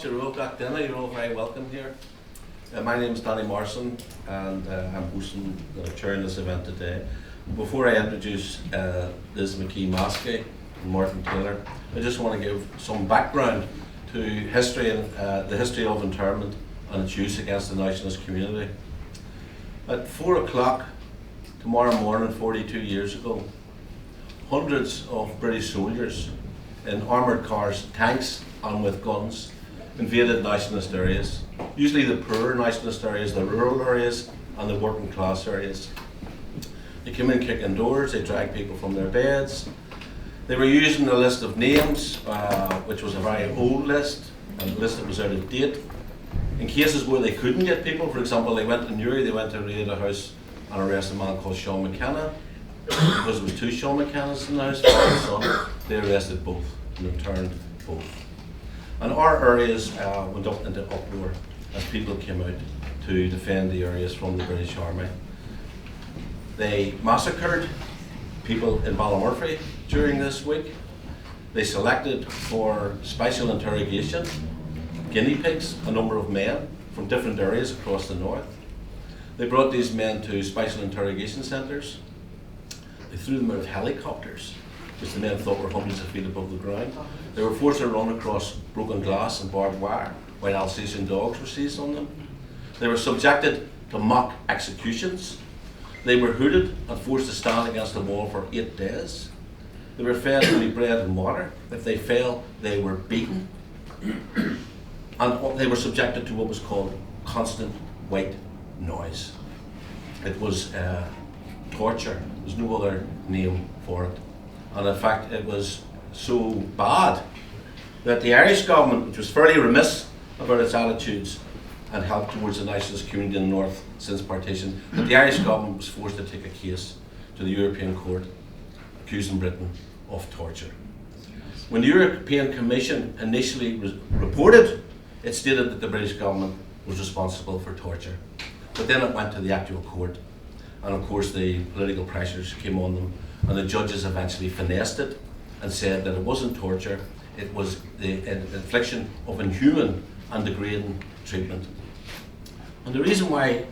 much. You're all back then. You're all very welcome here. My name is Danny Morrison, and I'm hosting the chairing this event today. Before I introduce Liz Maskey and Martin Taylor, I just want to give some background to history and the history of internment and its use against the nationalist community. At 4 o'clock tomorrow morning, 42 years ago, hundreds of British soldiers in armoured cars, tanks and with guns invaded nationalist areas, usually the poorer nationalist areas, the rural areas and the working class areas. They came in kicking doors, they dragged people from their beds. They were using a list of names, which was a very old list, and a list that was out of date. In cases where they couldn't get people, for example, they went to Newry, they went to raid a house and arrested a man called Sean McKenna. Because there was two Sean McKennas in the house, father and son, they arrested both and interned both. And our areas went up into uproar as people came out to defend the areas from the British Army. They massacred people in Ballymurphy during this week. They selected for special interrogation guinea pigs, a number of men from different areas across the north. They brought these men to special interrogation centres. They threw them out of helicopters, which the men thought were hundreds of feet above the ground. They were forced to run across broken glass and barbed wire, while Alsatian dogs were seized on them. They were subjected to mock executions. They were hooted and forced to stand against the wall for 8 days. They were fed only bread and water. If they failed, they were beaten. And they were subjected to what was called constant white noise. It was torture. There's no other name for it. And in fact, it was so bad that the Irish government, which was fairly remiss about its attitudes and help towards the nationalist community in the north since partition, that the Irish government was forced to take a case to the European Court accusing Britain of torture. When the European Commission initially reported, it stated that the British government was responsible for torture. But then it went to the actual court, and of course the political pressures came on them, and the judges eventually finessed it and said that it wasn't torture, it was the infliction of inhuman and degrading treatment. And the reason why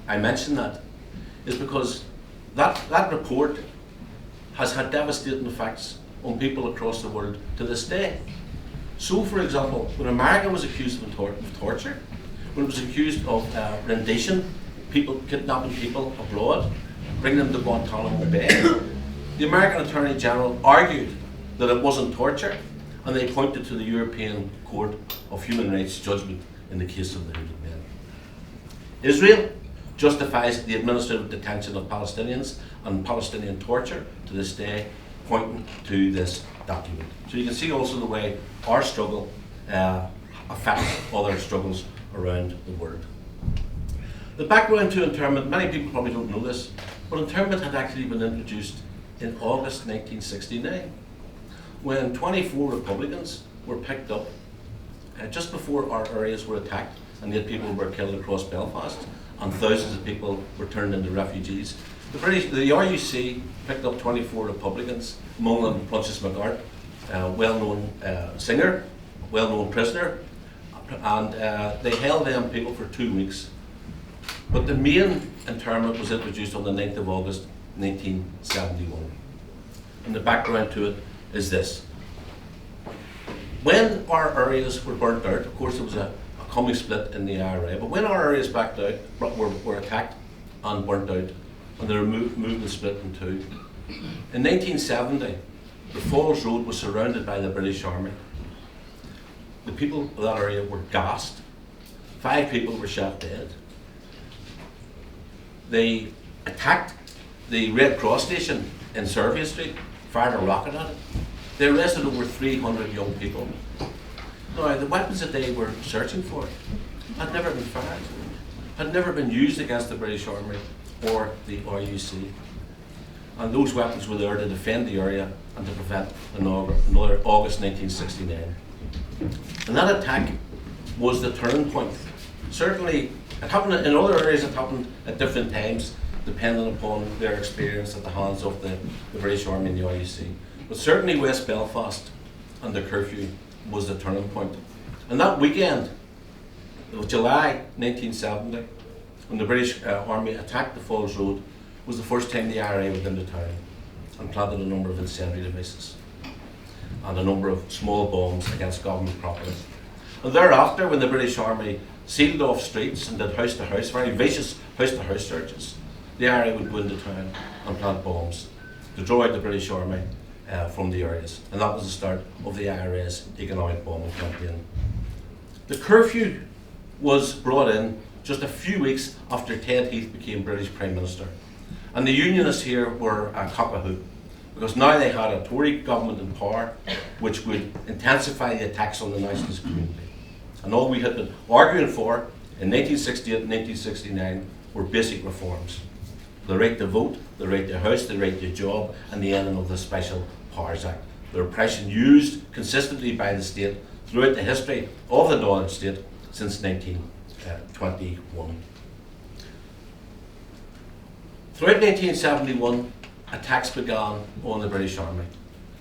I mention that is because that report has had devastating effects on people across the world to this day. So, for example, when America was accused of torture, when it was accused of rendition, kidnapping people abroad, bringing them to Guantanamo Bay, the American Attorney General argued that it wasn't torture, and they pointed to the European Court of Human Rights judgment in the case of the hooded men. Israel justifies the administrative detention of Palestinians and Palestinian torture to this day, pointing to this document. So you can see also the way our struggle affects other struggles around the world. The background to internment, many people probably don't know this, but internment had actually been introduced in August 1969, when 24 Republicans were picked up just before our areas were attacked and 8 people were killed across Belfast and thousands of people were turned into refugees. The RUC picked up 24 Republicans, among them Prentice McGart, well-known singer, well-known prisoner, and they held them people for 2 weeks. But the main internment was introduced on the 9th of August 1971. And the background to it is this. When our areas were burnt out, of course there was a coming split in the IRA, but when our areas were attacked and burnt out, and they were moved and split in two, in 1970, the Falls Road was surrounded by the British Army. The people of that area were gassed. 5 people were shot dead. They attacked the Red Cross station in Survey Street, fired a rocket at it. They arrested over 300 young people. Now, the weapons that they were searching for had never been fired, had never been used against the British Army or the RUC. And those weapons were there to defend the area and to prevent another August 1969. And that attack was the turning point. Certainly, it happened in other areas, it happened at different times, depending upon their experience at the hands of the British Army and the RUC. But certainly West Belfast and the curfew was the turning point. And that weekend of July 1970, when the British Army attacked the Falls Road, was the first time the IRA went into town and planted a number of incendiary devices and a number of small bombs against government property. And thereafter, when the British Army sealed off streets and did house-to-house, very vicious house-to-house searches, the IRA would go into town and plant bombs to draw out the British Army from the areas. And that was the start of the IRA's economic bombing campaign. The curfew was brought in just a few weeks after Ted Heath became British Prime Minister. And the Unionists here were a cock a hoop, because now they had a Tory government in power which would intensify the attacks on the nationalist community. And all we had been arguing for in 1968 and 1969 were basic reforms. The right to vote, the right to house, the right to a job, and the ending of the Special Powers Act. The repression used consistently by the state throughout the history of the Northern State since 1921. Throughout 1971, attacks began on the British Army.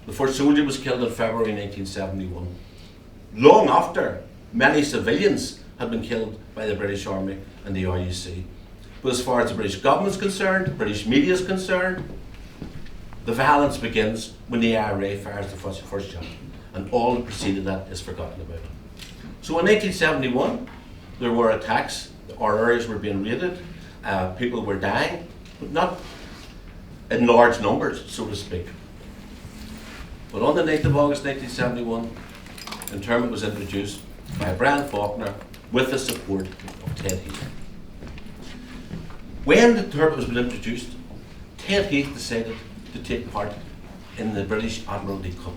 The first soldier was killed in February 1971. Long after, many civilians had been killed by the British Army and the RUC. But as far as the British government is concerned, British media is concerned, the violence begins when the IRA fires the first shot, and all that preceded that is forgotten about. So in 1971, there were attacks, our areas were being raided, people were dying, but not in large numbers, so to speak. But on the 9th of August 1971, internment was introduced by Brian Faulkner with the support of Ted Heath. When the internment was introduced, Ted Heath decided to take part in the British Admiralty Cup.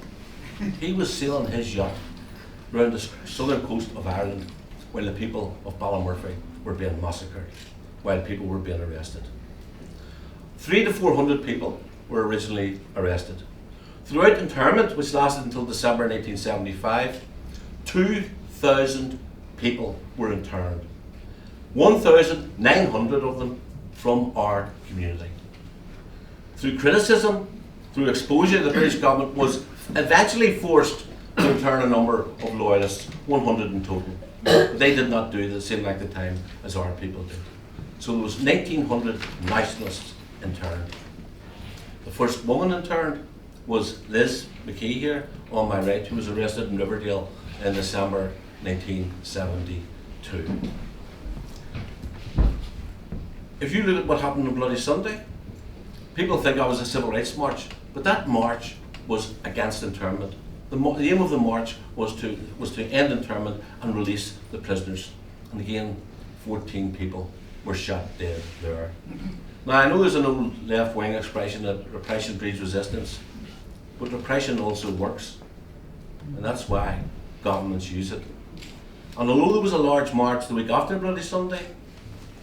He was sailing his yacht around the southern coast of Ireland while the people of Ballymurphy were being massacred, while people were being arrested. 300 to 400 people were originally arrested. Throughout internment, which lasted until December 1975, 2,000 people were interned. 1,900 of them from our community. Through criticism, through exposure, the British government was eventually forced to intern a number of loyalists, 100 in total. But they did not do the same length of time as our people did. So there was 1,900 nationalists interned. The first woman interned was Liz McKee here on my right, who was arrested in Riverdale in December 1972. If you look at what happened on Bloody Sunday, people think I was a civil rights march, but that march was against internment. The aim of the march was to end internment and release the prisoners. And again, 14 people were shot dead there. Now I know there's an old left-wing expression that repression breeds resistance, but repression also works, and that's why governments use it. And although there was a large march the week after Bloody Sunday,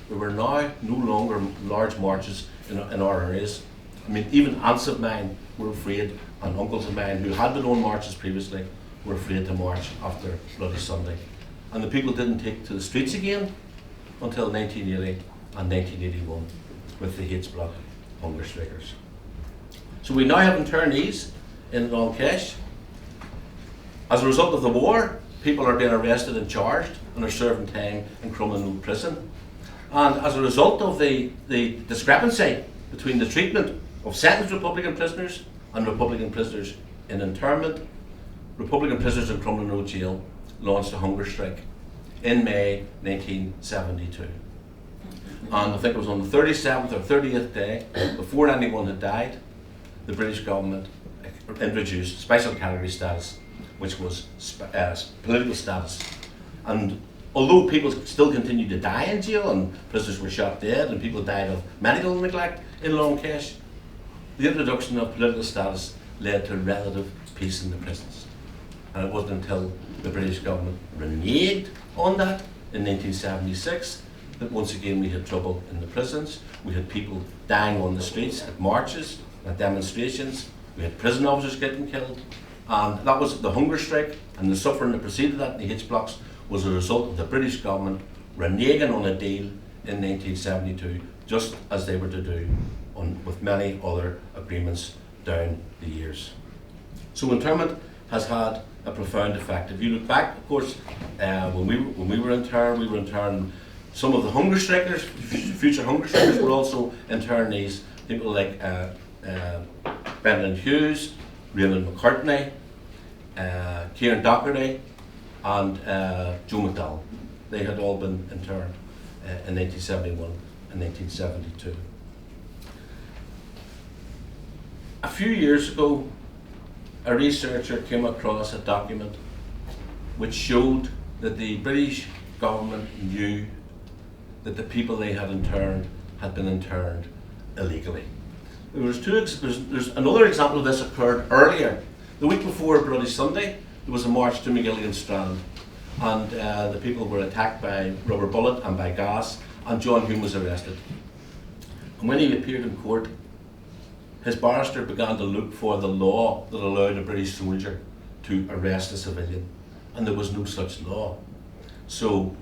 there were now no longer large marches in our areas. I mean, even aunts of mine were afraid, and uncles of mine who had been on marches previously were afraid to march after Bloody Sunday. And the people didn't take to the streets again until 1980 and 1981 with the H Block hunger strikers. So we now have internees in Long Quashed. As a result of the war, people are being arrested and charged and are serving time in Crumlin prison. And as a result of the discrepancy between the treatment of sentenced Republican prisoners and Republican prisoners in internment, Republican prisoners in Crumlin Road Jail launched a hunger strike in May 1972. And I think it was on the 37th or 30th day, before anyone had died, the British government introduced special category status, which was political status. And although people still continued to die in jail and prisoners were shot dead and people died of medical neglect in Long Quashed, the introduction of political status led to relative peace in the prisons. And it wasn't until the British government reneged on that in 1976 that once again we had trouble in the prisons. We had people dying on the streets at marches, at demonstrations. We had prison officers getting killed. And that was the hunger strike, and the suffering that preceded that in the H blocks was a result of the British government reneging on a deal in 1972, just as they were to do with many other agreements down the years. So internment has had a profound effect. If you look back, of course, when we were interned. Some of the hunger strikers, future hunger strikers, were also internees. People like Brendan Hughes, Raymond McCartney, Kieran Doherty, and Joe McDowell. They had all been interned in 1971 and 1972. A few years ago, a researcher came across a document which showed that the British government knew that the people they had been interned illegally. There's another example of this occurred earlier. The week before Bloody Sunday, there was a march to McGilligan Strand, and the people were attacked by rubber bullet and by gas, and John Hume was arrested. And when he appeared in court, his barrister began to look for the law that allowed a British soldier to arrest a civilian, and there was no such law. So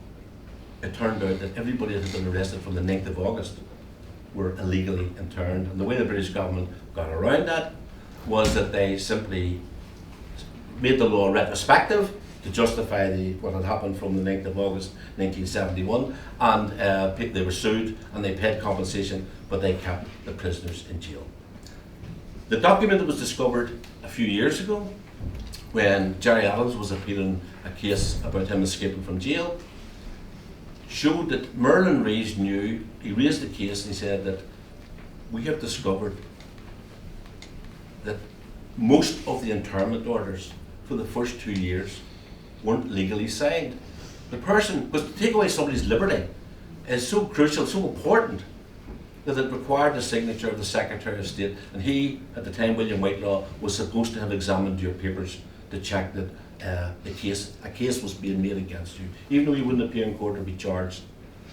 it turned out that everybody that had been arrested from the 9th of August were illegally interned. And the way the British government got around that was that they simply made the law retrospective to justify what had happened from the 9th of August 1971, and they were sued and they paid compensation, but they kept the prisoners in jail. The document that was discovered a few years ago, when Jerry Adams was appealing a case about him escaping from jail, showed that Merlin Rees knew. He raised the case and he said that we have discovered that most of the internment orders for the first 2 years weren't legally signed. The person, because to take away somebody's liberty is so crucial, so important, that it required the signature of the Secretary of State, and he, at the time, William Whitelaw, was supposed to have examined your papers to check that a case was being made against you, even though you wouldn't appear in court or be charged.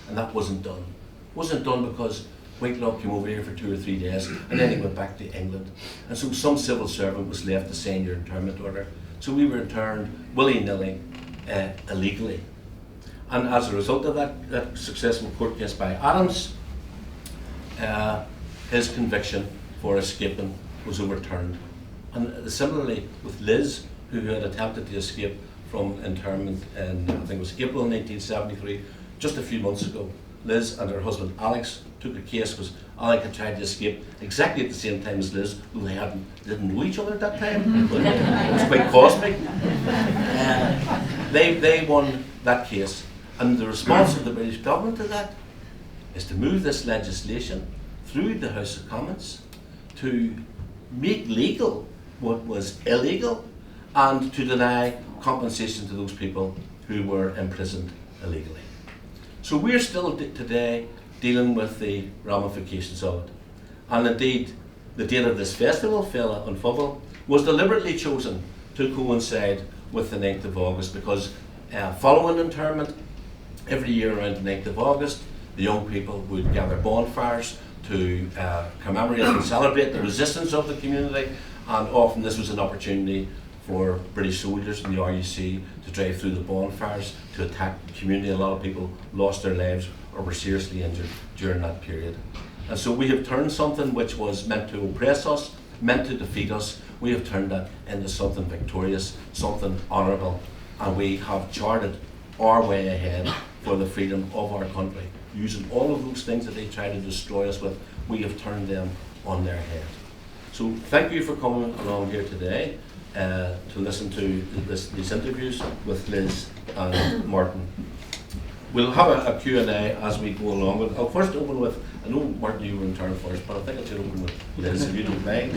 And that wasn't done. It wasn't done because Whitelaw came over here for 2 or 3 days and then he went back to England. And so some civil servant was left to sign your internment order. So we were interned willy-nilly, illegally. And as a result of that successful court case by Adams, his conviction for escaping was overturned. And similarly with Liz, who had attempted to escape from internment in, I think it was April 1973, just a few months ago. Liz and her husband Alex took a case because Alex had tried to escape exactly at the same time as Liz, though they didn't know each other at that time. But it was quite cosmic. They won that case, and the response of the British government to that is to move this legislation through the House of Commons to make legal what was illegal and to deny compensation to those people who were imprisoned illegally. So we're still today dealing with the ramifications of it. And indeed, the date of this festival, Féile and Phobail, was deliberately chosen to coincide with the 9th of August because following internment, every year around the 9th of August, the young people would gather bonfires to commemorate and celebrate the resistance of the community, and often this was an opportunity for British soldiers in the RUC to drive through the bonfires to attack the community. A lot of people lost their lives or were seriously injured during that period. And so we have turned something which was meant to oppress us, meant to defeat us, we have turned that into something victorious, something honourable, and we have charted our way ahead for the freedom of our country. Using all of those things that they try to destroy us with, we have turned them on their head. So thank you for coming along here today to listen to these interviews with Liz and Martin. We'll have a Q&A as we go along. But I'll first open with, I know Martin you were in turn first, but I think I should open with Liz if you don't mind.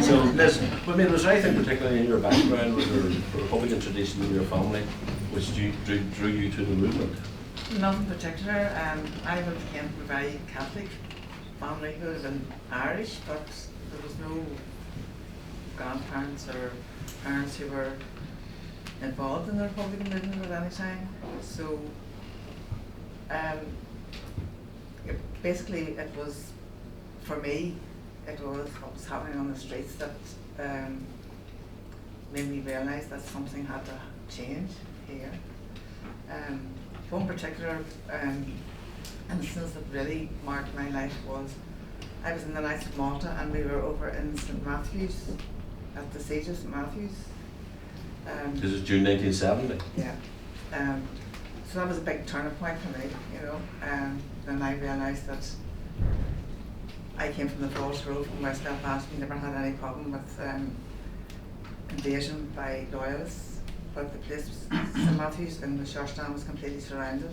So Liz, I mean, was there anything particularly in your background or the Republican tradition in your family which drew you to the movement? Nothing particular. I came from a very Catholic family who was Irish, but there was no grandparents or parents who were involved in the Republican movement at any time. So basically it was, for me, it was what was happening on the streets that made me realise that something had to change here. One particular instance that really marked my life was I was in the Knights of Malta and we were over in St Matthew's, at the siege of St Matthew's, This is June 1970. Yeah. So that was a big turning point for me, you know. Then I realised that I came from the Falls Road from West Belfast. We never had any problem with invasion by loyalists, but the place was, St Matthews in the Shorstown was completely surrounded,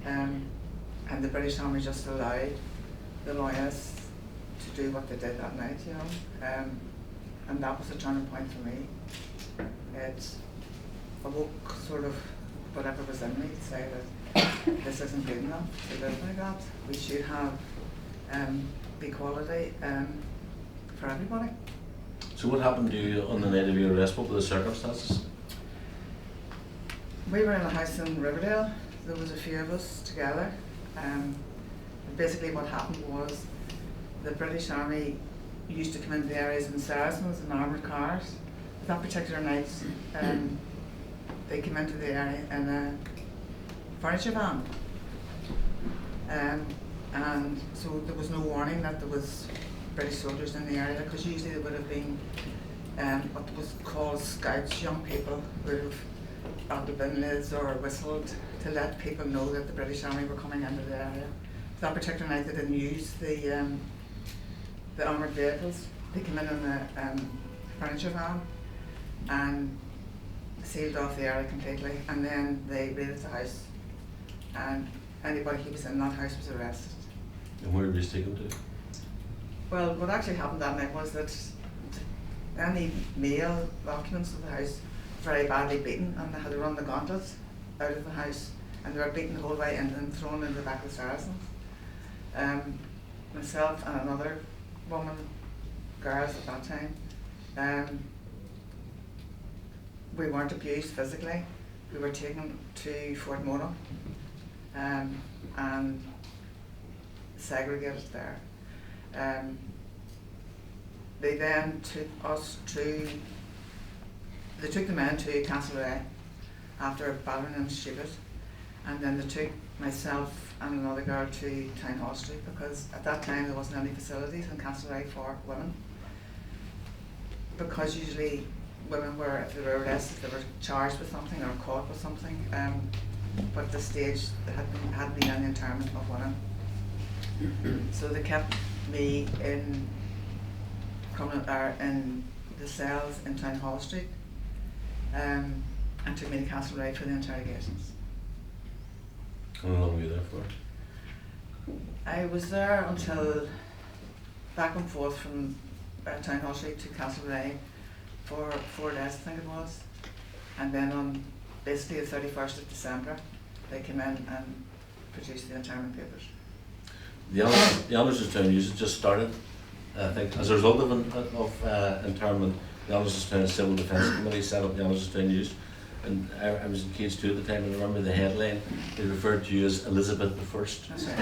and the British Army just allowed the loyalists to do what they did that night, you know. And that was a turning point for me. It awoke sort of whatever was in me to say that this isn't good enough to live like that. We should have equality for everybody. So what happened to you on the night of your arrest? What were the circumstances? We were in a house in Riverdale. There was a few of us together. Basically what happened was the British Army used to come into the areas in Saracens in armoured cars. That particular night, they came into the area in a furniture van. And so there was no warning that there was British soldiers in the area, because usually there would have been what was called scouts, young people who would have out the bin lids or whistled to let people know that the British Army were coming into the area. That particular night they didn't use the armoured vehicles. They came in a furniture van and sealed off the area completely, and then they raided the house, and anybody who was in that house was arrested. And where did you take them to? Well, what actually happened that night was that any male occupants of the house were very badly beaten, and they had to run the gauntlet out of the house, and they were beaten the whole way in and thrown into the back of the Saracens. Myself and another woman, girls at that time, we weren't abused physically. We were taken to Fort Mona and segregated there. They then took us to, they took the men to Castlereagh after battering them stupid, and then they took myself and another girl to Town Hall Street, because at that time there wasn't any facilities in Castlereagh for women, because usually women were, if they were arrested, they were charged with something or caught with something, but at this stage there hadn't been any internment of women. So they kept me in the cells in Town Hall Street, and took me to Castlereagh for the interrogations. How long were you there for? I was there until back and forth from Town Hall Street to Castlereagh for 4 days, I think it was, and then on basically the 31st of December they came in and produced the internment papers. The Honours Town News just started, I think, as a result of internment. The Honours Town Civil Defence Committee set up the Honours Town News, and I was in Cage 2 at the time, and I remember the headline, they referred to you as Elizabeth I. That's right.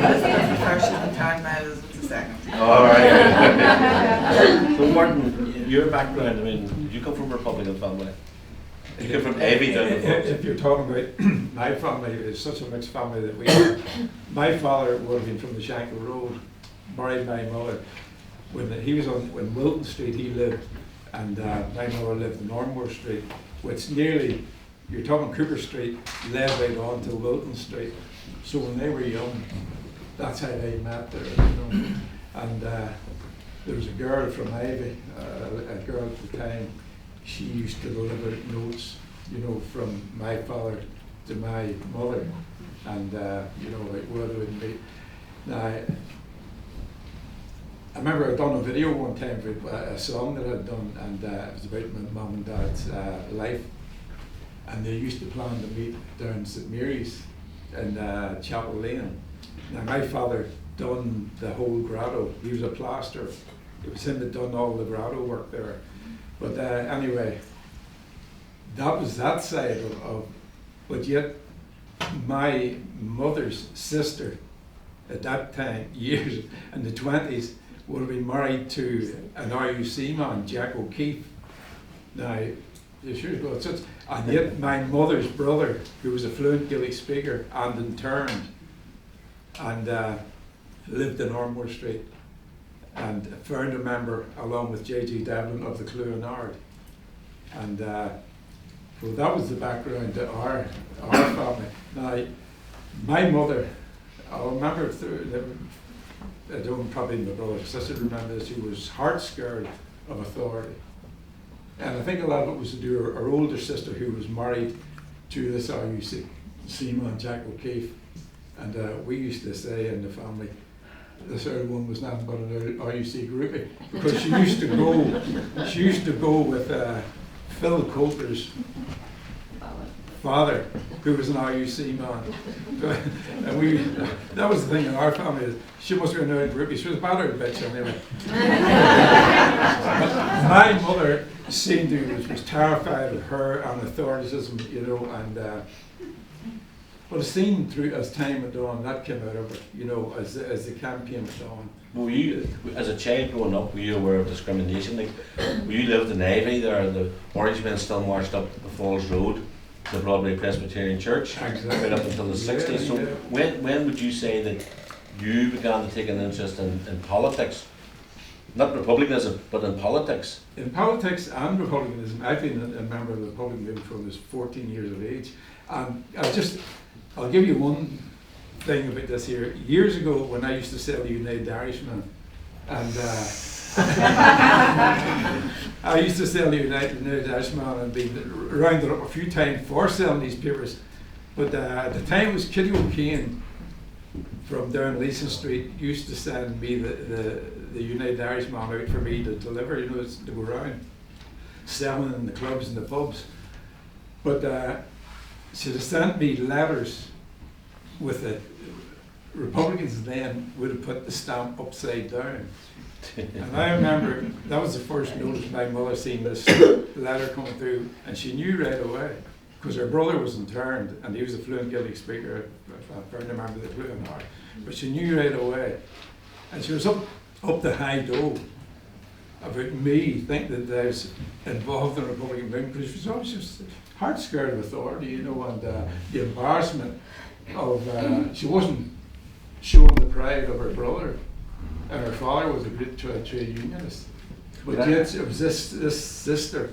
Elizabeth I was interned by Elizabeth II. All right. So Martin, your background, I mean, you come from a Republican family. You come from Abbey down the front. If you're talking about my family, it's such a mixed family that we are. My father would have been from the Shankill Road, married my mother. When Wilton Street he lived, and my mother lived in Ormore Street, which nearly, you're talking Cooper Street, led right on to Wilton Street. So when they were young, that's how they met there, you know. And there was a girl from Ivy, a girl at the time. She used to deliver notes, you know, from my father to my mother, and you know, like where they would be. Now, I remember I'd done a video one time for a song that I'd done, and it was about my mum and dad's life, and they used to plan to meet down St Mary's in Chapel Lane. Now my father done the whole grotto. He was a plasterer. It was him that done all the grotto work there. But anyway, that was that side of, but yet my mother's sister at that time, years in the 20s, would have been married to an RUC man, Jack O'Keefe. Now, you sure go, and yet my mother's brother, who was a fluent Gaelic speaker and interned, and lived in Ormore Street. and found a member along with J.G. Devlin of the Clue and Ard. And well, that was the background to our family. Now, my mother, I remember I don't probably my brother and sister remember this, she was heart scared of authority. And I think a lot of it was to do with her older sister who was married to this RUC seaman, Jack O'Keefe. And we used to say in the family, this other one was nothing but an RUC groupie, because she used to go with Phil Coulter's father, who was an RUC man. And that was the thing in our family, is she must have been a groupie. She was a battered bitch anyway. My mother seemed to was terrified of her and authoritism, you know, and but it seemed through as time went on, that came out of it, you know, as the campaign went on. Were you, as a child growing up, were you aware of discrimination? Like, were you lived in Ivy there, the Orange men still marched up the Falls Road, the Broadway Presbyterian Church, Exactly. right up until the 60s. So when would you say that you began to take an interest in politics? Not republicanism, but in politics. In politics and republicanism, I've been a member of the Republican movement from I was 14 years of age. And I'll give you one thing about this here. Years ago, when I used to sell the United Irishman, and I used to sell the United Irishman and been rounded up a few times for selling these papers. But at the time, it was Kitty O'Kane from down Leeson Street used to send me the United Irishman out for me to deliver, you know, to go around selling in the clubs and the pubs. But she'd have sent me letters with the Republicans then would have put the stamp upside down. And I remember that was the first notice my mother seen this letter coming through, and she knew right away, because her brother was interned and he was a fluent Gaelic speaker, if I found a member of the Clue and Ard. But she knew right away. And she was up the high dough about me thinking that I was involved in the Republican movement, because she was always just heart scared of authority, you know, and the embarrassment of, she wasn't showing the pride of her brother, and her father was a great trade unionist. But yet it was this sister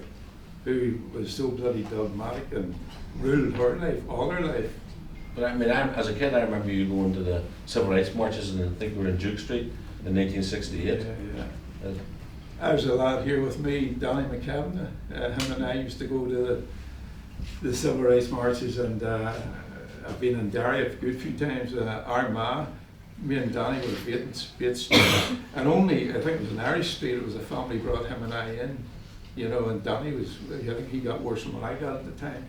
who was so bloody dogmatic and ruled her life, all her life. But I mean, as a kid, I remember you going to the civil rights marches, and I think we were in Duke Street in 1968. Yeah. I was a lad here with me, Donny McKevin. Him and I used to go to the civil rights marches, and I've been in Derry a good few times. Armagh, me and Donny were at Bates Street, and only, I think it was an Irish street, it was a family brought him and I in, you know, and Donny was, I think he got worse than what I got at the time.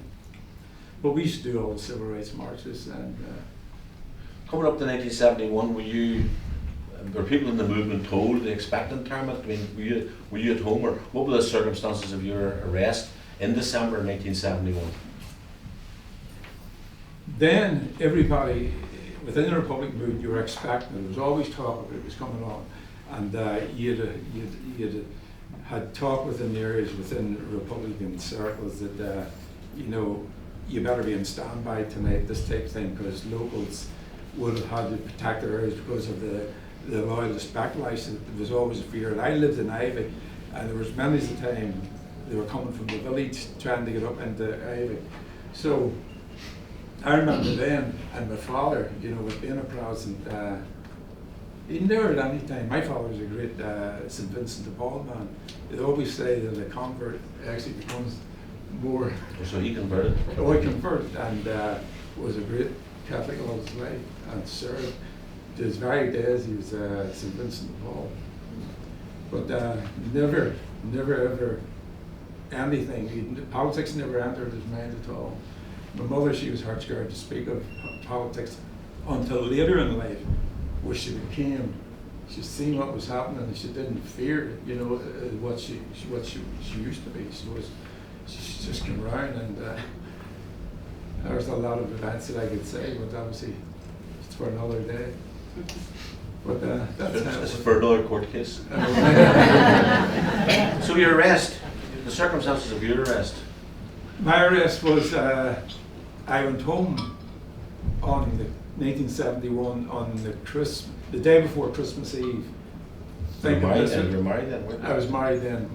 But we used to do all the civil rights marches. And coming up to 1971, were people in the movement told to expect internment? I mean, were you at home, or what were the circumstances of your arrest in December 1971? Then everybody within the Republican movement, you were expecting it. There was always talk of it was coming on, and you'd had talk within the areas within Republican circles that you know, you better be in standby tonight, this type of thing, because locals would have had to protect their areas because of the loyalist backlash. There was always a fear. And I lived in Ivy, and there was many a time they were coming from the village trying to get up into Ivy. So I remember then, and my father, you know, was being a Protestant, he never at any time, my father was a great St. Vincent de Paul man. They always say that a convert actually becomes more. So he converted? Oh, he converted, and was a great Catholic all his life, and served to his very days. He was St. Vincent de Paul. But never ever anything, politics never entered his mind at all. My mother, she was heart scared to speak of politics until later in life, where she became, she'd seen what was happening, and she didn't fear, you know, what she used to be. She just came around, and there was a lot of events that I could say, but obviously it's for another day. But that's for another court case. So your arrest, the circumstances of your arrest. My arrest was, I went home on the 1971 on the day before Christmas Eve, thinking this You would- were married then, weren't you? I was married then,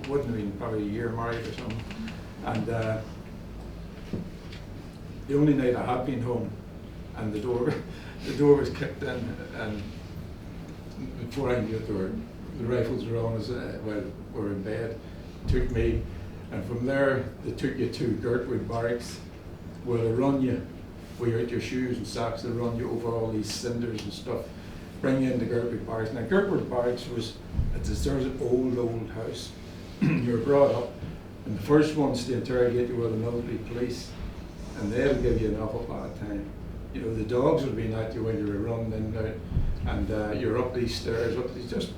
wouldn't have been probably a year married or something. And the only night I had been home, and the door was kicked in, and before I knew it, the rifles were on us while we were in bed. Took me, and from there they took you to Girtwood Barracks, where they run you, without your shoes and socks. They run you over all these cinders and stuff, bring you into Girtwood Barracks. Now Girtwood Barracks was a deserted old house. You were brought up, and the first ones to interrogate you were the military police, and they'll give you an awful lot of time. You know, the dogs would be at you when you were running in and out, and you're up these stairs, up these just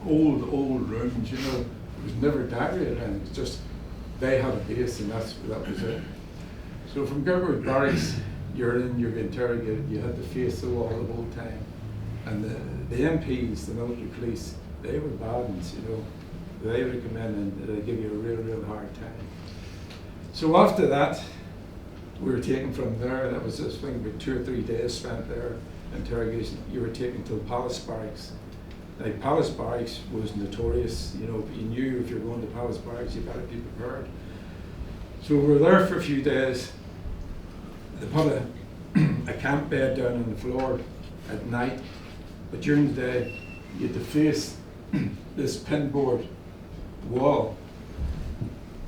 old rooms, you know. It was never decorated, and it's just, they had a base, and that was it. So from Girtwood Barracks, you're interrogated, you had to face the wall the whole time. And the MPs, the military police, they were bad ones, you know. They would come in and they'd give you a real hard time. So after that, we were taken from there. That was this thing, about 2 or 3 days spent there, interrogation. You were taken to the Palace Barracks. Now, Palace Barracks was notorious. You know, you knew if you were going to Palace Barracks, you better be prepared. So we were there for a few days. They put a camp bed down on the floor at night, but during the day, you had to face this pinboard wall.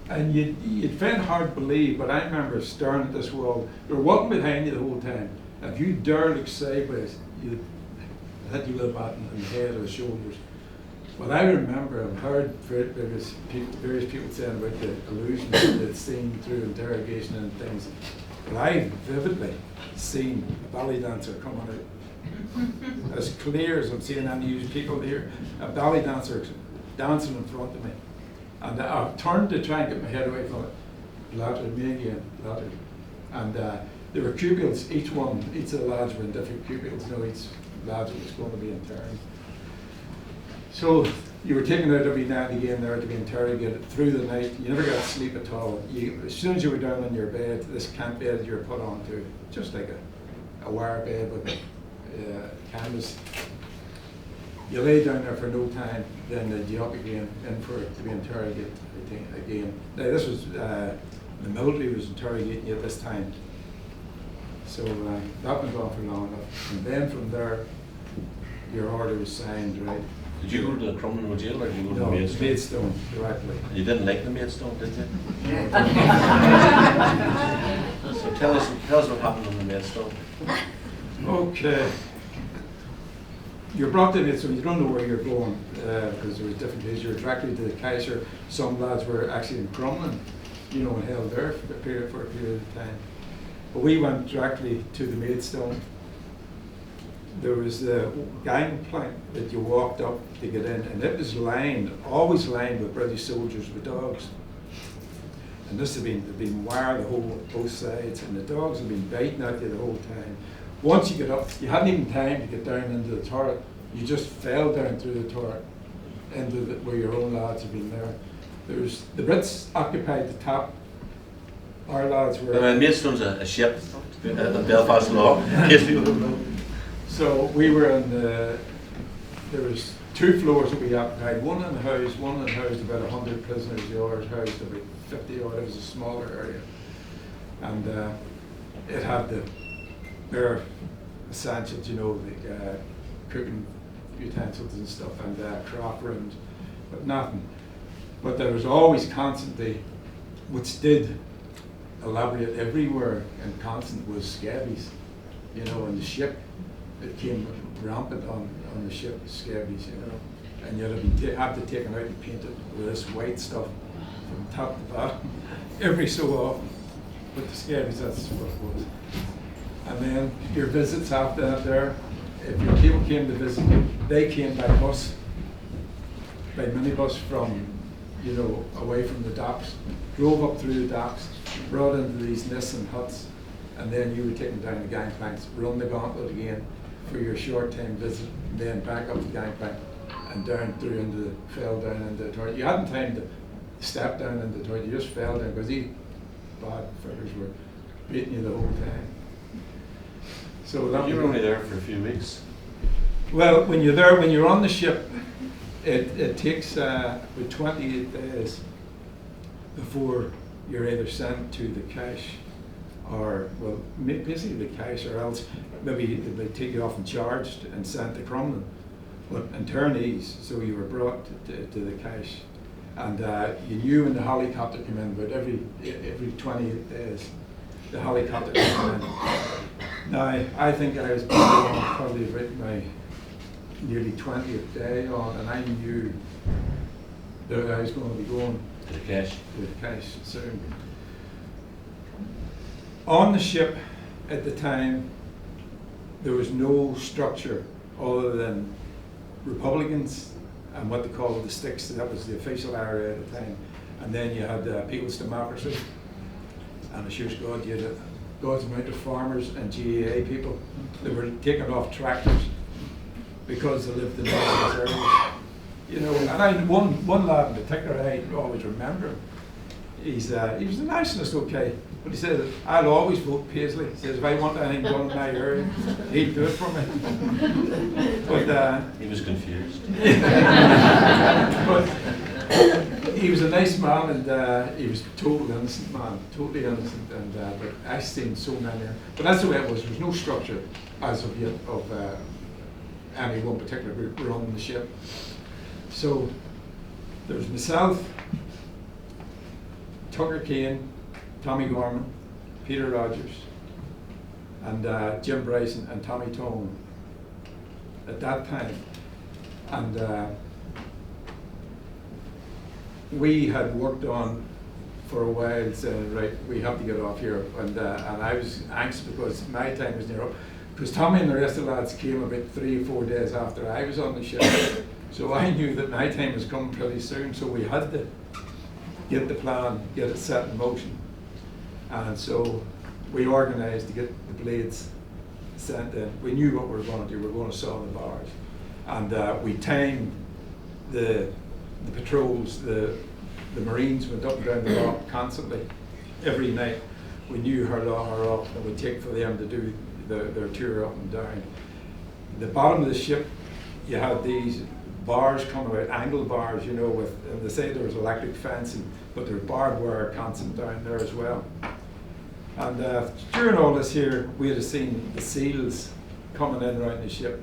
And you'd find it hard to believe, but I remember staring at this wall. They were walking behind you the whole time. If you dare look sideways, you'd hit you with a bat in the head or the shoulders. But I remember, I've heard various people saying about the illusions they'd seen through interrogation and things. But I vividly seen a belly dancer coming out. As clear as I'm seeing any of you people here, a belly dancer dancing in front of me. And I turned to try and get my head away from it. Blattered me again, blattered. And there were pupils, each of the lads were in different pupils. You know, each lad was going to be interned. So you were taken out every now and again there to be interrogated through the night. You never got sleep at all. As soon as you were down on your bed, this camp bed you were put onto, just like a wire bed with canvas. You lay down there for no time, then they'd you up again in for to be interrogated again. Now this was, the military was interrogating you at this time. So that went on for long enough. And then from there, your order was signed, right? Did you go to the Crumlin jail or did you go to No, Maidstone? Maidstone, directly. You didn't like the Maidstone, did you? So tell us what happened on the Maidstone. Okay. You're brought to Maidstone, you don't know where you're going, because there was different days. You were directly to the Kaiser. Some lads were actually in Crumlin, you know, and held there for a period of time. But we went directly to the Maidstone. There was the gangplank that you walked up to get in, and it was always lined with British soldiers with dogs. And this had been wired both sides, and the dogs had been biting at you the whole time. Once you get up, you hadn't even time to get down into the turret. You just fell down through the turret into where your own lads had been there. The Brits occupied the top. Our lads were. Maidstone's a ship in Belfast law. In case people don't know. So we were in there was 2 floors that we occupied. One in the house housed about 100 prisoners. The other housed about 50 odd. It was a smaller area, and it had the bare essentials, you know, the cooking utensils and stuff, and craft rooms, but nothing. But there was always constantly, which did elaborate everywhere and constant, was scabies, you know, and the ship. It came rampant on the ship, scabies, you know, and you'd have to take them out and paint it with this white stuff from top to bottom every so often. But the scabies, that's what it was. And then your visits after that there, if your people came to visit you, they came by bus, by minibus from, you know, away from the docks, drove up through the docks, brought into these nests and huts, and then you were taken down the gangplanks, run the gauntlet again for your short-time visit, and then back up the gangplank and down through into fell down into the turret. You hadn't time to step down into the turret, you just fell down because these bad fuckers were beating you the whole time. So that You were only there for a few weeks. Well, when you're there, when you're on the ship, it takes about 28 days before you're either sent to the cache or, well, basically the cache, or else maybe they take you off and charged and sent to Crumlin. But internees, so you were brought to the cache, and you knew when the helicopter came in, but every 28 days, the helicopter came in. Now, I think I was probably about my nearly 20th day on, and I knew that I was going to be going To the cache. to the cache soon. On the ship at the time, there was no structure other than Republicans and what they called the sticks. That was the official area at the time. And then you had People's Democracy, and as sure as God, you had God's amount of farmers and GAA people that were taking off tractors because they lived in those areas. You know, and one lad in particular, I always remember him. He was a nationalist, okay, but he said, I'll always vote Paisley. He says, if I want anything done in my area, he'll do it for me. But he was confused. but he was a nice man, and he was a total innocent man, totally innocent. And but I've seen so many. But that's the way it was. There was no structure as of yet of any one particular group running the ship. So there was myself, Tucker Kane, Tommy Gorman, Peter Rogers, and Jim Bryson and Tommy Tone at that time. And we had worked on for a while saying, right, we have to get off here. And I was anxious because my time was near up. Because Tommy and the rest of the lads came about 3 or 4 days after I was on the ship. So I knew that my time was coming pretty soon. So we had to get the plan, get it set in motion. And so we organised to get the blades sent in. We knew what we were going to do. We were going to saw the bars. And we timed the patrols. The Marines went up and down the lock constantly, every night. We knew how long or up it would take for them to do their tour up and down. The bottom of the ship, you had these bars coming out, angle bars, you know, with, and they say there was electric fencing, but there was barbed wire constant down there as well. And during all this here, we had seen the seals coming in around the ship.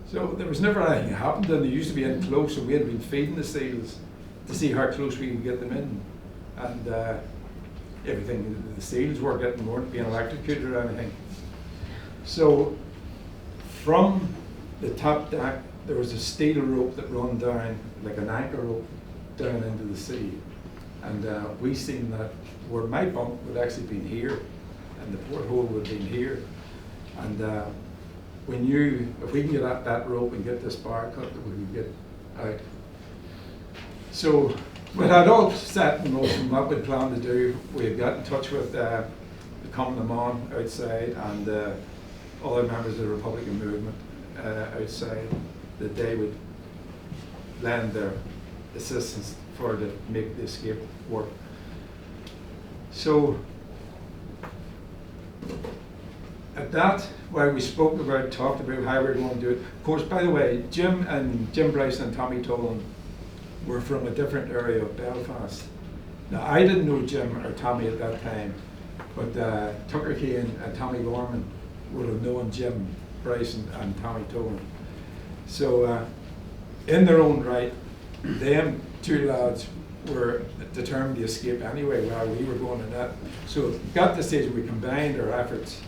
So there was never anything happened, and they used to be in close, and we had been feeding the seals to see how close we could get them in. And everything, the seals weren't being electrocuted or anything. So from the top deck, there was a steel rope that ran down, like an anchor rope, down into the sea. And we seen that where my bunk would actually been here, and the porthole would have been here. And we knew if we can get at that rope and get this bar cut, that we could get out. So we had all set in motion what we'd planned to do. We had got in touch with the commandant outside and other members of the Republican movement outside, that they would lend their assistance to make the escape work. So at that, while we talked about how we were going to do it. Of course, by the way, Jim Bryson and Tommy Tolan were from a different area of Belfast. Now, I didn't know Jim or Tommy at that time, but Tucker Kane and Tommy Gorman would have known Jim Bryson and Tommy Tolan. So in their own right, them two lads were determined to escape anyway while we were going in that. So it got to the stage where we combined our efforts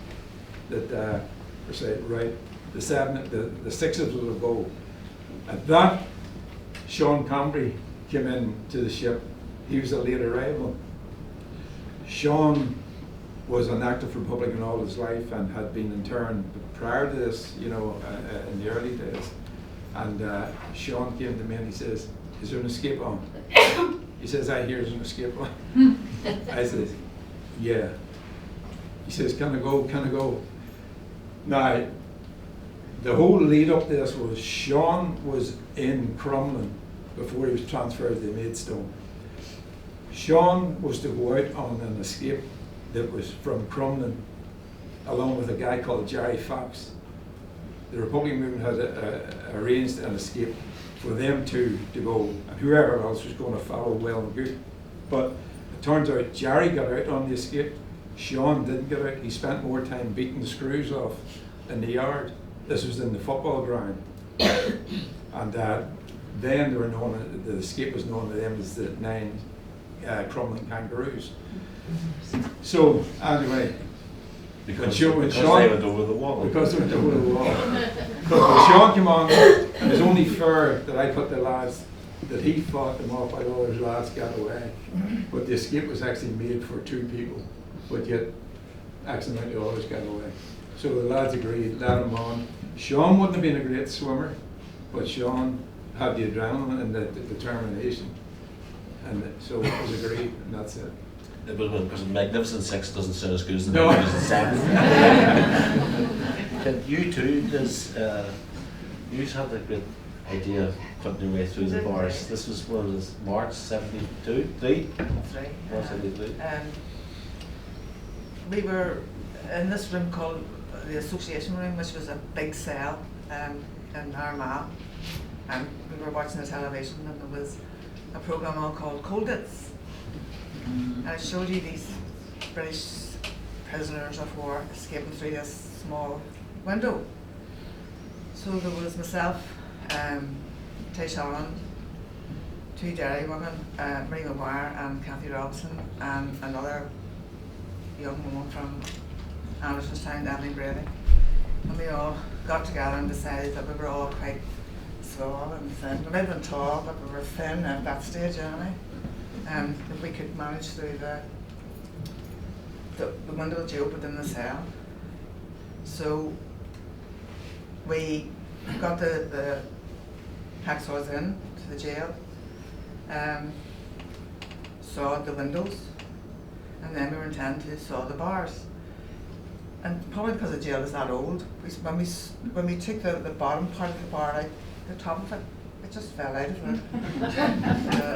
that we said, right, the six of us will go. At that, Sean Combry came in to the ship. He was a late arrival. Sean was an active Republican all his life and had been interned prior to this, you know, in the early days. And Sean came to me and he says, is there an escape on? He says, I hear there's an escape on. I says, yeah. He says, can I go, can I go? Now, the whole lead up to this was Sean was in Crumlin before he was transferred to Maidstone. Sean was to go out on an escape that was from Crumlin, along with a guy called Jerry Fox. the Republican movement had arranged an escape for them to go, and whoever else was going to follow, well and good. But it turns out Jerry got out on the escape. Sean didn't get out. He spent more time beating the screws off in the yard. This was in the football ground. And then they were known, the escape was known to them as the 9 crumbling kangaroos. So anyway, Because they went over the wall. Because they went over the wall. Because when Sean came on, it was only fair that I put the lads, that he fought them off while other lads got away. But the escape was actually made for 2 people, but yet accidentally others got away. So the lads agreed, let him on. Sean wouldn't have been a great swimmer, but Sean had the adrenaline and the determination. And so it was agreed, and that's it. It was because the Magnificent Six doesn't sound as good as the No. Magnificent Seven. You too, you had a great idea of cutting your way through the bars. This was, what was it, March 72? 3? March 73. We were in this room called the Association Room, which was a big cell in Armagh, and we were watching the television, and there was a programme on called Cold Hits. And it showed you these British prisoners of war escaping through this small window. So there was myself, Tish Holland, 2 Derry women, Marie McGuire and Cathy Robinson, and another young woman from Andersonstown, Emily Brady. And we all got together and decided that we were all quite small and thin. We might have been tall, but we were thin at that stage anyway. If we could manage through the window that you opened in the cell. So we got the hacksaws in to the jail, sawed the windows, and then we were intending to saw the bars. And probably because the jail is that old, when we took the bottom part of the bar out, the top of it, it just fell out of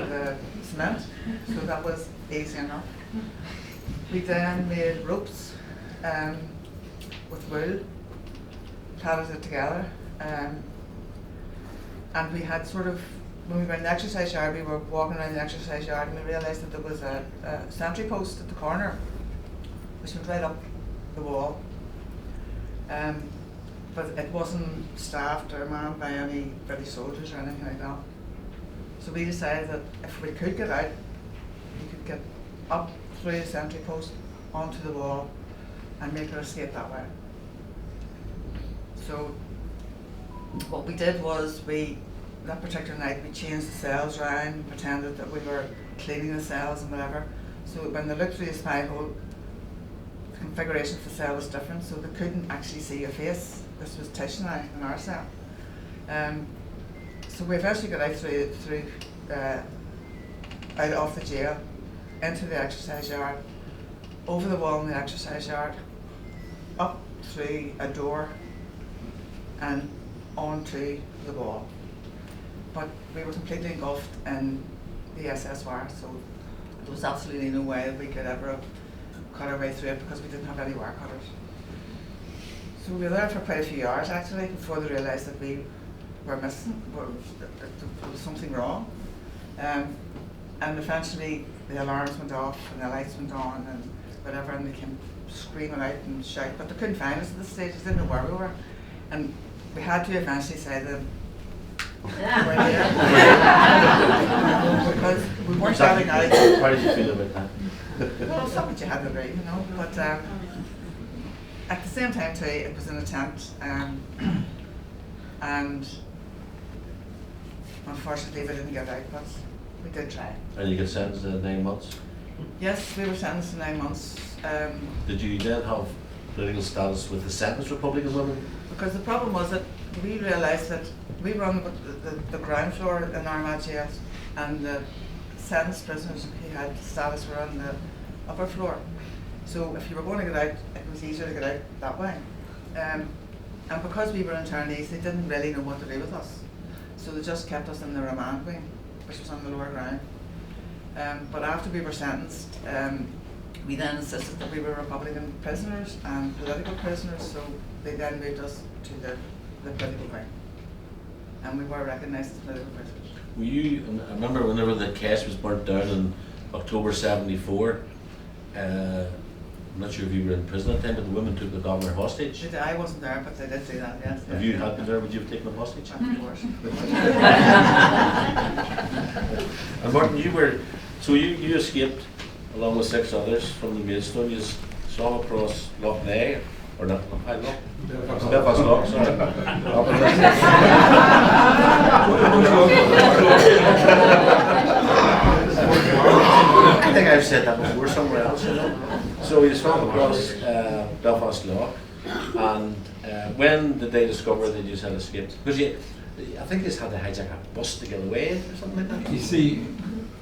the cement, so that was easy enough. We then made ropes with wool, plaited it together, and we had sort of, when we were in the exercise yard, we were walking around the exercise yard and we realised that there was a sentry post at the corner, which went right up the wall. But it wasn't staffed or manned by any British soldiers or anything like that. So we decided that if we could get out, we could get up through the sentry post onto the wall and make our escape that way. So what we did was that particular night we changed the cells around, pretended that we were cleaning the cells and whatever. So when they looked through the spy hole, the configuration of the cell was different, so they couldn't actually see your face. This was Tish and I in our cell. So we eventually got out out of the jail, into the exercise yard, over the wall in the exercise yard, up through a door and onto the wall. But we were completely engulfed in the SS wire, so there was absolutely no way that we could ever have cut our way through it because we didn't have any wire cutters. So we were there for quite a few hours actually before they realised that we were missing, that there was something wrong. And eventually the alarms went off and the lights went on and whatever, and they came screaming out and shouting, but they couldn't find us at this stage, they didn't know where we were. And we had to eventually say to them, we're here. Because we weren't getting out. How did you feel about that? Well, it's something you had to do, you know, but at the same time too, it was an attempt, and unfortunately we didn't get out, but we did try. And you got sentenced to 9 months? Yes, we were sentenced to 9 months. Did you then have political status with the sentenced Republican women? Because the problem was that we realised that we were on the ground floor in Armagh jail, and the sentenced prisoners who had status were on the upper floor. So if you were going to get out, it was easier to get out that way. And because we were internees, they didn't really know what to do with us. So they just kept us in the remand wing, which was on the lower ground. But after we were sentenced, we then insisted that we were Republican prisoners and political prisoners, so they then moved us to the the political party. And we were recognised as political parties. Were you, I remember whenever the cache was burnt down in October 74, I'm not sure if you were in prison at the time, but the women took the governor hostage. I wasn't there, but they did do that, yes. If you had been there, would you have taken them hostage? Of course. And Martin, you escaped along with 6 others from the Maidstone. You swam across Loch Ness, or not Loch Ness, Belfast Loch, sorry. I think I've said that before somewhere else, you know. So you swam across Belfast Loch, and when did they discover that you had escaped? Because I think you had to hijack a bus to get away or something like that. You see,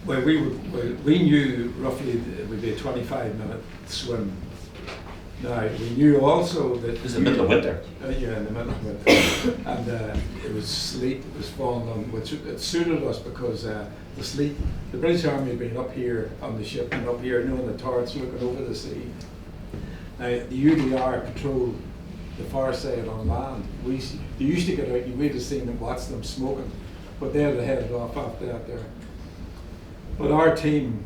well, we knew roughly it would be a 25-minute swim. Now, we knew also that... This is the middle of winter. Yeah, in the middle of winter. And it was sleet, it was falling on, which it suited us because the sleet, the British Army had been up here on the ship and up here, knowing the turrets looking over the sea. Now, the UDR patrolled the far side on land. They used to get out, you would have seen them, watch them smoking, but they had headed off after that there. But our team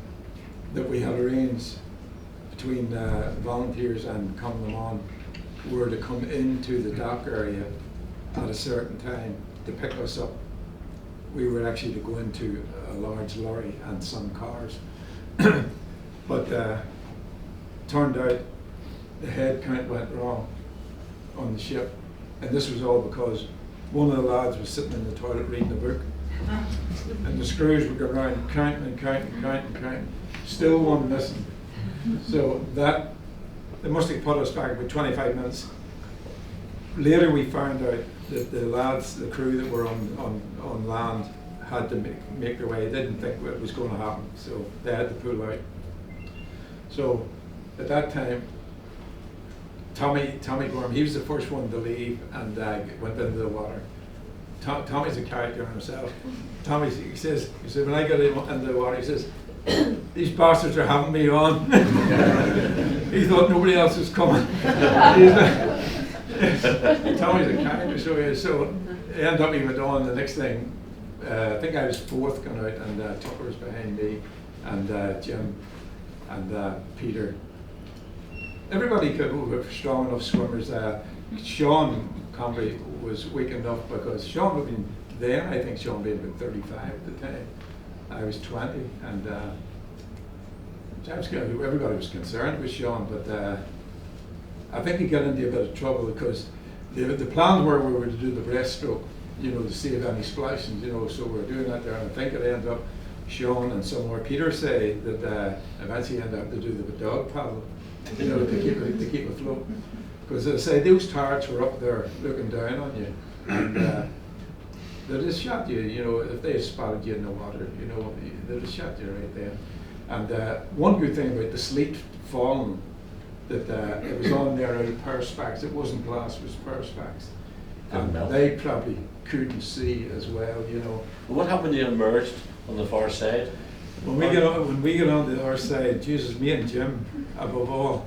that we had arranged between volunteers and coming them on were to come into the dock area at a certain time to pick us up. We were actually to go into a large lorry and some cars. But turned out the head count went wrong on the ship. And this was all because one of the lads was sitting in the toilet reading a book. And the screws would go around counting and counting and counting and counting. Still one missing. So they must have put us back about 25 minutes. Later we found out that the lads, the crew that were on land had to make their way. They didn't think it was going to happen, so they had to pull out. So at that time, Tommy Gorham, he was the first one to leave and went into the water. Tommy's a character in himself. He said, when I got into the water, he says, these bastards are having me on. He thought nobody else was coming. Tommy's a character, so he ended up, he went on the next thing. I think I was 4th going out, and Tucker was behind me, and Jim, and Peter. Everybody were strong enough swimmers. Sean Conway was weak enough because Sean would have been then, I think Sean would have been about 35 at the time. I was 20, and everybody was concerned with Sean, but I think he got into a bit of trouble because the plans were we were to do the breaststroke, to save any splashes, so we were doing that there, and I think it ended up Sean and somewhere Peter say that eventually ended up to do the dog paddle, to keep afloat. Because as I say, those turrets were up there looking down on you, and they just shot you, if they had spotted you in the water, they just shot you right there. And one good thing about the sleet falling, that it was on there out of perspex. It wasn't glass, it was perspex. And they probably couldn't see as well, What happened when you emerged on the far side? When we get on the other side, Jesus, me and Jim, above all,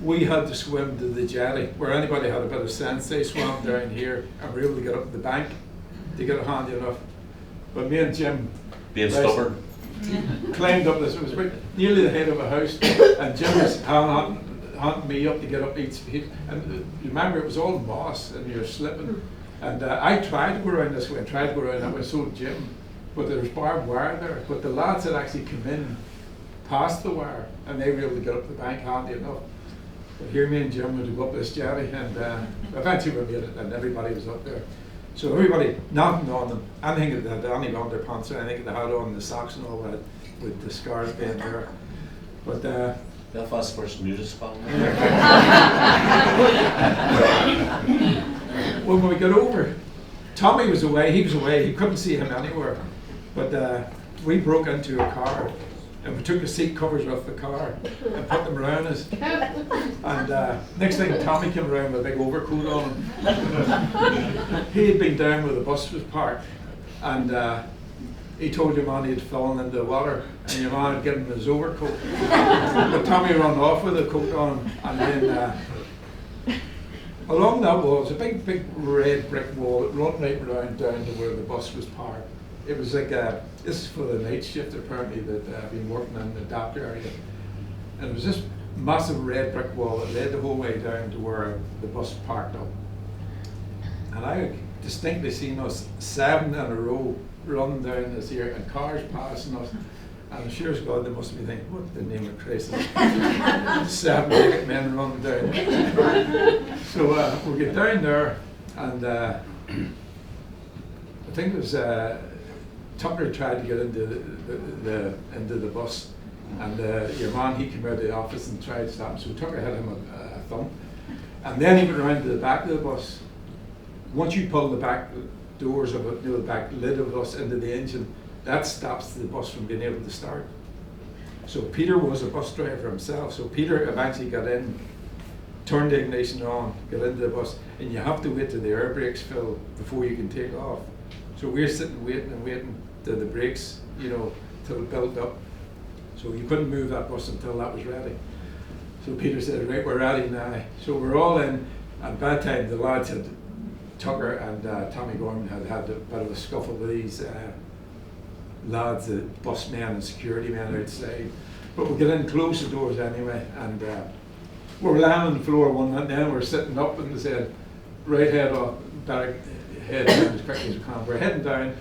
we had to swim to the jetty. Where anybody had a bit of sense, they swam down here and were able to get up the bank to get it handy enough. But me and Jim, being stubborn, climbed up this. It was about nearly the head of a house, and Jim was hunting me up to get up each feet. And remember, it was all moss, and you're slipping. And I tried to go around this way, and tried to go around that way. So did Jim, but there was barbed wire there. But the lads had actually come in past the wire, and they were able to get up the bank handy enough. But here, me and Jim would go up this jetty, and eventually we made it, and everybody was up there. So everybody, nothing on them, anything that had any underpants or anything that they had on, the socks and all that, with the scars being there. But Belfast first nudist colony. When we got over, Tommy was away, he couldn't see him anywhere. But we broke into a car, and we took the seat covers off the car and put them around us. And next thing, Tommy came around with a big overcoat on him. He had been down where the bus was parked, and he told your man he had fallen into the water, and your man had given him his overcoat. But Tommy ran off with the coat on, and then along that wall, it's a big red brick wall. It run right around down to where the bus was parked. It was like this is for the night shift apparently that I've been working in the dock area, and it was this massive red brick wall that led the whole way down to where the bus parked up. And I distinctly seen us 7 in a row running down this here, and cars passing us. And sure as God, they must be thinking, what the name of Christ is 7 naked men running down. So we get down there, and I think it was Tucker tried to get into the bus, and your man, he came out of the office and tried to stop him. So Tucker had him a thump, and then he went around to the back of the bus. Once you pull the back doors of it, the back lid of the bus into the engine, that stops the bus from being able to start. So Peter was a bus driver himself. So Peter eventually got in, turned the ignition on, got into the bus, and you have to wait till the air brakes fill before you can take off. So we're sitting waiting till the brakes, till it built up. So you couldn't move that bus until that was ready. So Peter said, right, we're ready now. So we're all in, and by the time the lads had, Tucker and Tommy Gorman had a bit of a scuffle with these lads, the bus men and security men outside. But we get in, close the doors anyway, and we're lying on the floor one night, and then we're sitting up, and they said, right head off, better head down as quickly as we can. We're heading down,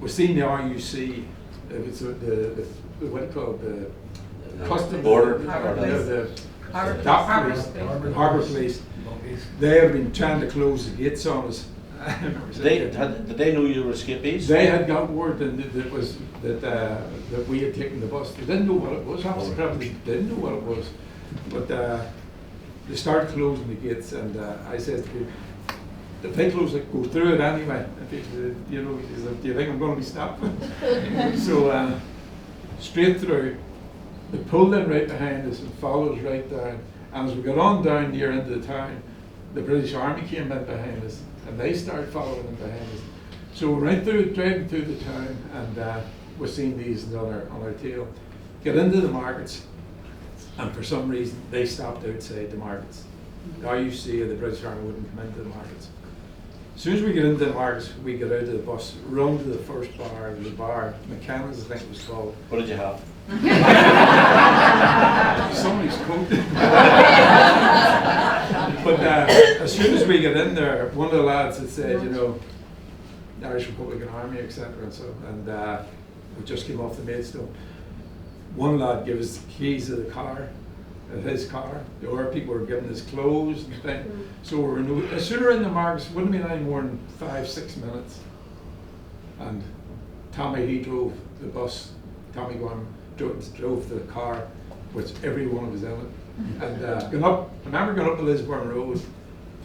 we're seeing the RUC, it's the what do you call it, the customs border, Harbour Police. They have been trying to close the gates on us. Did they know you were escapees? They had got word that we had taken the bus. They didn't know what it was. Officer probably didn't know what it was, but they started closing the gates, and I said to people, if they close it, go through it anyway. He said, do you think I'm going to be stopped? So straight through, they pulled in right behind us and followed us right down. And as we got on down near into the town, the British Army came in behind us, and they started following in behind us. So we went driving through the town, and we're seeing these on our tail. Get into the markets, and for some reason they stopped outside the markets. The RUC or the British Army wouldn't come into the markets. As soon as we get into the markets, we get out of the bus, run to the first bar, the bar, McKenna's I think it was called. What did you have? Somebody's coat. But as soon as we get in there, one of the lads had said, the Irish Republican Army, etc. And we just came off the Maidstone. One lad gave us the keys of the car, his car. The other people were giving his clothes and things. So we were as soon as we were in the markets, it wouldn't have been any more than 5-6 minutes. And Tommy, he drove the bus. Tommy drove the car, which every one of us in it. And I remember going up to Lisburn Road.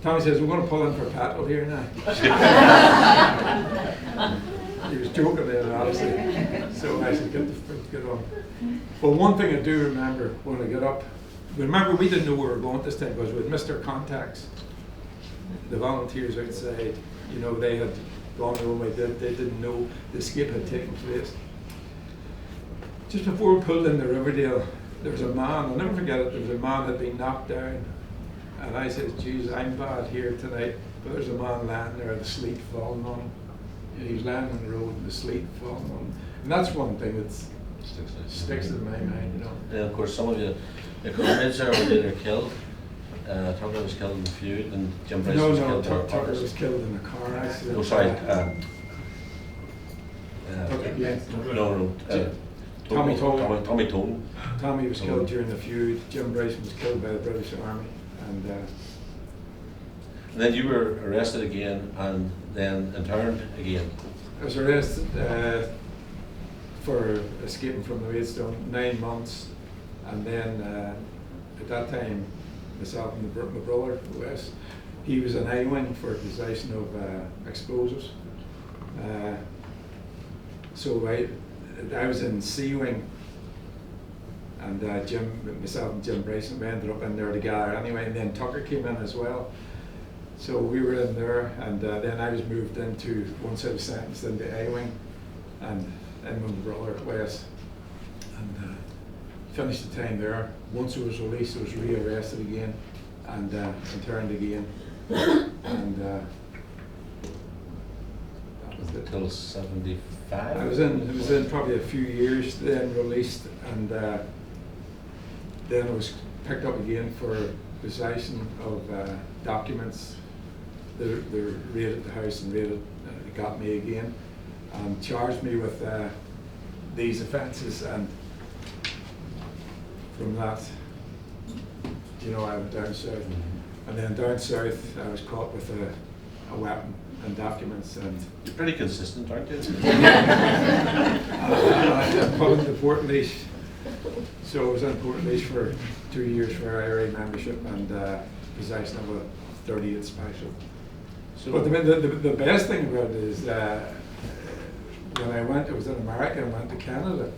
Tommy says, we're going to pull in for petrol here now. He was joking there, obviously. So I said, get on. But one thing I do remember when I got up, remember we didn't know where we were going this time because we had missed our contacts. The volunteers outside, they had gone home, they didn't know the escape had taken place. Just before we pulled into Riverdale, there was a man, I'll never forget it, there was a man that had been knocked down. And I said, geez, I'm bad here tonight, but there's a man lying there, the sleet falling on him. He was lying on the road and the sleet falling on him. And that's one thing that sticks in my mind, Yeah, of course, some of you, the comrades there were later killed. Tucker was killed in the feud, and Jim Bryce was killed in the Tucker was killed in a car accident. Oh, sorry. No. Tommy Tone. Tommy was killed during the feud. Jim Bryson was killed by the British Army. And then you were arrested again and then interned again. I was arrested for escaping from the Maidstone, 9 months. And then at that time, myself and my brother, Wes, he was an I-wing for possession of explosives. So I was in C-wing, and myself and Jim Bryson, we ended up in there together anyway, and then Tucker came in as well. So we were in there, and then I was moved into, once I was sentenced, into I-wing, and with my brother, Wes, and finished the time there. Once I was released, I was re-arrested again, and interned again. And that was it. Till 75? I was in probably a few years, then released, and then I was picked up again for possession of documents. They raided the house and they got me again and charged me with these offences, and from that, you know, I went down south. And then down south I was caught with a weapon and documents, and You're pretty consistent, aren't you? I put into Portlaoise. So I was in Portlaoise for 2 years for IRA membership and possession of a 38 special. So, But the best thing about it is when I was in America and went to Canada,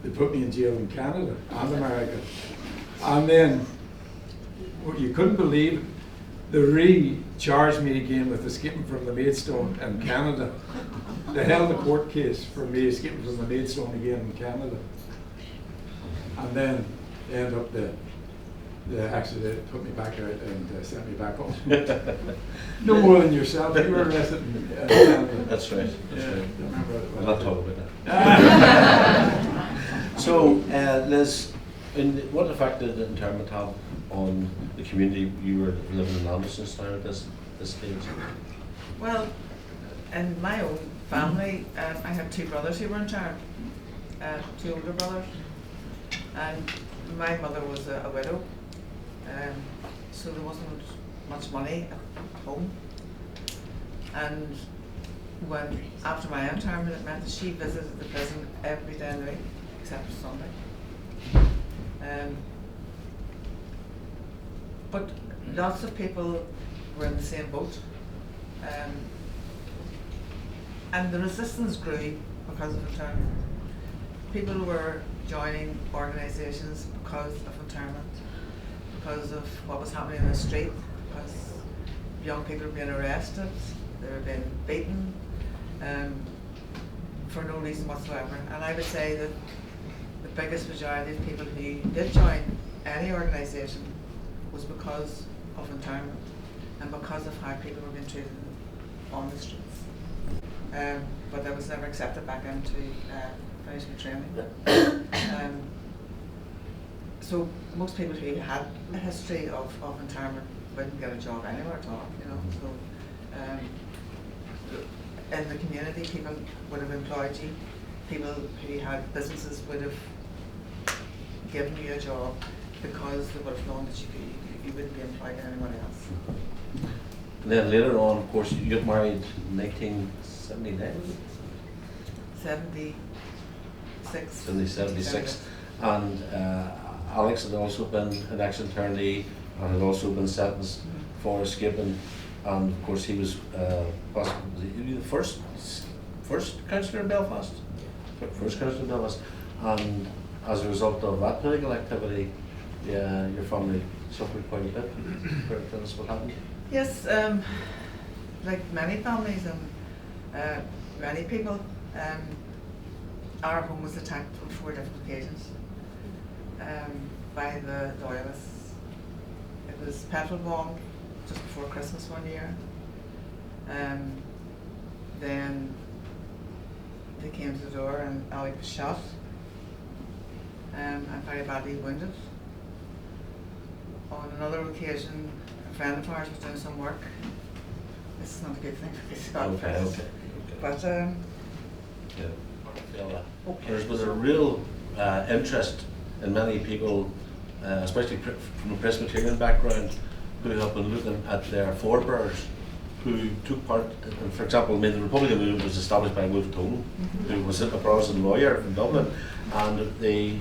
they put me in jail in Canada and America. And then, what you couldn't believe, they re-charged me again with escaping from the Maidstone in Canada. They held a court case for me escaping from the Maidstone again in Canada. And then they ended up actually they put me back out and sent me back home. No more than yourself. You were arrested in Canada. that's right. That's Yeah, right. I remember it. We'll not talk about that. So, Liz, what effect did the internment have on the community you were living in Anderson now at this stage? Well, in my own family, I had 2 brothers who were interned, 2 older brothers, and my mother was a widow, so there wasn't much money at home. And after my internment, it meant that she visited the prison every day of the week, except for Sunday. But lots of people were in the same boat, and the resistance grew because of internment. People were joining organisations because of internment, because of what was happening in the street, because young people were being arrested, they were being beaten for no reason whatsoever. And I would say that the biggest majority of people who did join any organisation was because of internment and because of how people were being treated on the streets. But I was never accepted back into finish my training. So most people who had a history of internment wouldn't get a job anywhere at all, you know. So in the community, people would have employed you. People who had businesses would have given you a job because they would have known that you wouldn't be employed anywhere else. And then later on, of course, you got married in 1979, was it? 76. And Alex had also been an ex-internee and had also been sentenced for escaping. And of course, he was possibly the first councillor in Belfast. First councillor in Belfast. And as a result of that political activity, your family suffered quite a bit. Tell us what happened. Yes, like many families and many people, our home was attacked on 4 different occasions by the loyalists. It was petrol bombed just before Christmas one year. Then they came to the door and Alec was shot and very badly wounded. On another occasion, a friend of ours was doing some work. This is not a good thing for this podcast. Okay. But There's been a real interest in many people, especially from a Presbyterian background, who have been looking at their forebears who took part in, for example, the Republican movement was established by Wolfe Tone, who was a Protestant lawyer from Dublin, and a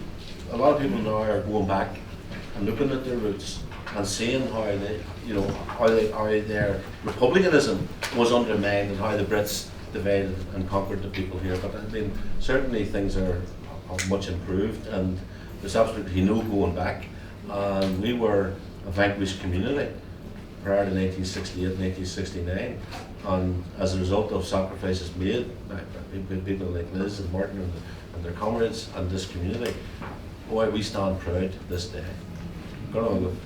lot of people now are going back and looking at their roots and seeing how their republicanism was undermined and how the Brits divided and conquered the people here. But I mean, certainly things are much improved, and there's absolutely no going back. And we were a vanquished community prior to 1968, 1969, and as a result of sacrifices made by people like Liz and Martin and their comrades and this community, boy, we stand proud this day. Go on.